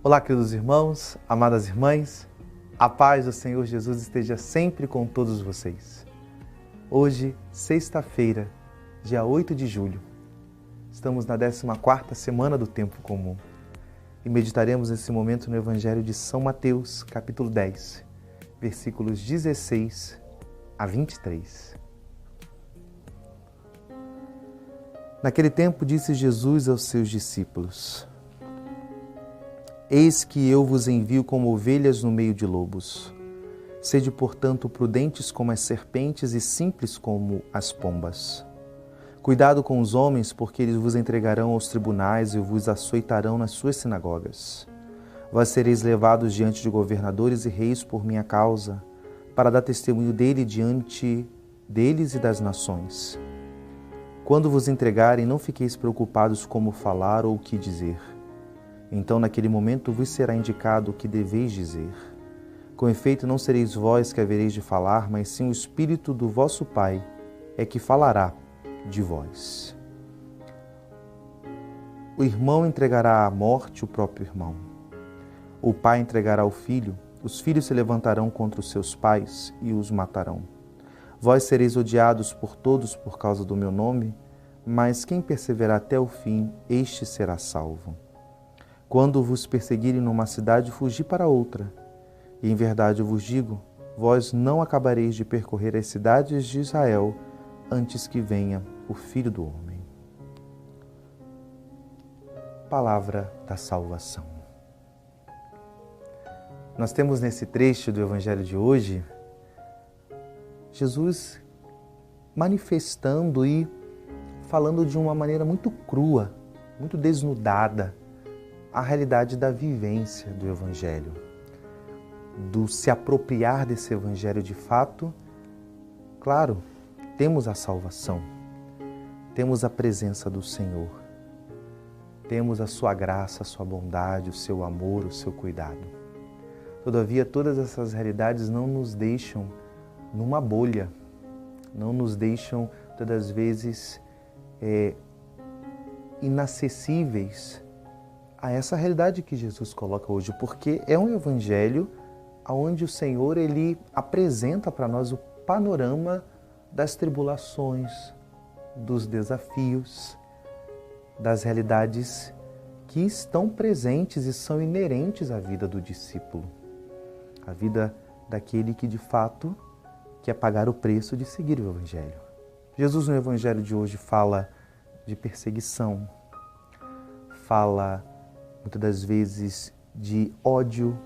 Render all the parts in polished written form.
Olá, queridos irmãos, amadas irmãs, a paz do Senhor Jesus esteja sempre com todos vocês. Hoje, sexta-feira, dia 8 de julho, estamos na 14ª semana do Tempo Comum e meditaremos nesse momento no Evangelho de São Mateus, capítulo 10, versículos 16 a 23. Naquele tempo disse Jesus aos seus discípulos: Eis que eu vos envio como ovelhas no meio de lobos. Sede, portanto, prudentes como as serpentes e simples como as pombas. Cuidado com os homens, porque eles vos entregarão aos tribunais e vos açoitarão nas suas sinagogas. Vós sereis levados diante de governadores e reis por minha causa, para dar testemunho dele diante deles e das nações. Quando vos entregarem, não fiqueis preocupados como falar ou o que dizer. Então, naquele momento, vos será indicado o que deveis dizer. Com efeito, não sereis vós que havereis de falar, mas sim o Espírito do vosso Pai é que falará de vós. O irmão entregará à morte o próprio irmão. O pai entregará o filho. Os filhos se levantarão contra os seus pais e os matarão. Vós sereis odiados por todos por causa do meu nome, mas quem perseverar até o fim, este será salvo. Quando vos perseguirem numa cidade, fugi para outra. E em verdade eu vos digo, vós não acabareis de percorrer as cidades de Israel antes que venha o Filho do Homem. Palavra da salvação. Nós temos nesse trecho do Evangelho de hoje, Jesus manifestando e falando de uma maneira muito crua, muito desnudada, a realidade da vivência do Evangelho, do se apropriar desse Evangelho de fato. Claro, temos a salvação, temos a presença do Senhor, temos a sua graça, a sua bondade, o seu amor, o seu cuidado. Todavia, todas essas realidades não nos deixam numa bolha, não nos deixam, todas as vezes, inacessíveis a essa realidade que Jesus coloca hoje, porque é um evangelho onde o Senhor ele apresenta para nós o panorama das tribulações, dos desafios, das realidades que estão presentes e são inerentes à vida do discípulo, a vida daquele que de fato quer pagar o preço de seguir o evangelho. Jesus no evangelho de hoje fala de perseguição, fala muitas das vezes de ódio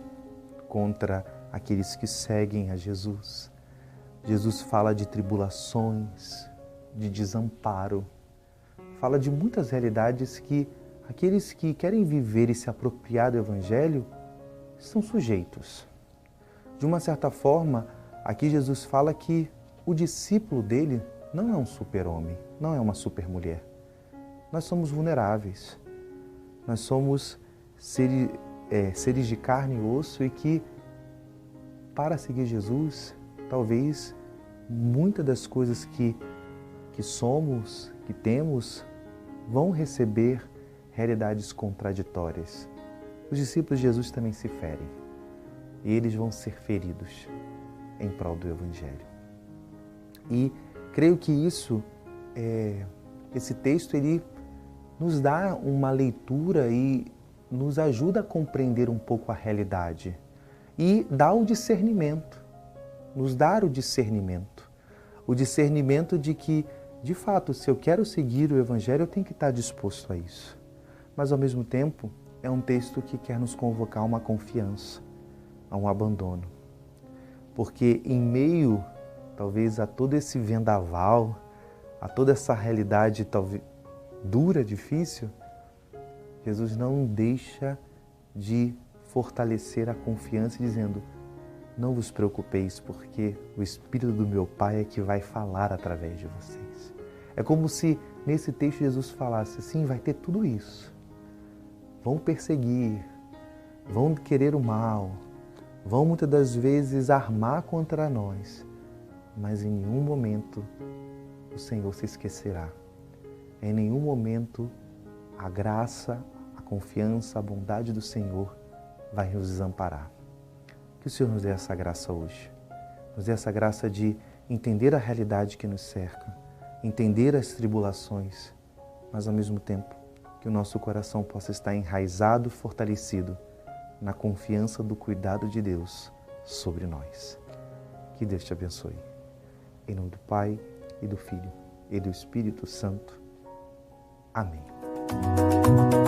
contra aqueles que seguem a Jesus. Jesus fala de tribulações, de desamparo, fala de muitas realidades que aqueles que querem viver e se apropriar do Evangelho estão sujeitos. De uma certa forma, aqui Jesus fala que o discípulo dele não é um super-homem, não é uma super-mulher. Nós somos vulneráveis, nós somos seres de carne e osso e que, para seguir Jesus, talvez muitas das coisas que somos, que temos, vão receber realidades contraditórias. Os discípulos de Jesus também se ferem e eles vão ser feridos em prol do Evangelho. E creio que esse texto, ele nos dá uma leitura e nos ajuda a compreender um pouco a realidade e dá o discernimento, nos dar o discernimento de que, de fato, se eu quero seguir o Evangelho, eu tenho que estar disposto a isso. Mas, ao mesmo tempo, é um texto que quer nos convocar a uma confiança, a um abandono. Porque em meio, talvez, a todo esse vendaval, a toda essa realidade talvez dura, difícil, Jesus não deixa de fortalecer a confiança dizendo: não vos preocupeis, porque o Espírito do meu Pai é que vai falar através de vocês. É como se nesse texto Jesus falasse: sim, vai ter tudo isso. Vão perseguir, vão querer o mal, vão muitas das vezes armar contra nós, mas em nenhum momento o Senhor se esquecerá. Em nenhum momento a graça, a confiança, a bondade do Senhor vai nos desamparar. Que o Senhor nos dê essa graça hoje. Nos dê essa graça de entender a realidade que nos cerca, entender as tribulações, mas ao mesmo tempo que o nosso coração possa estar enraizado, fortalecido na confiança do cuidado de Deus sobre nós. Que Deus te abençoe. Em nome do Pai, e do Filho, e do Espírito Santo. Amém.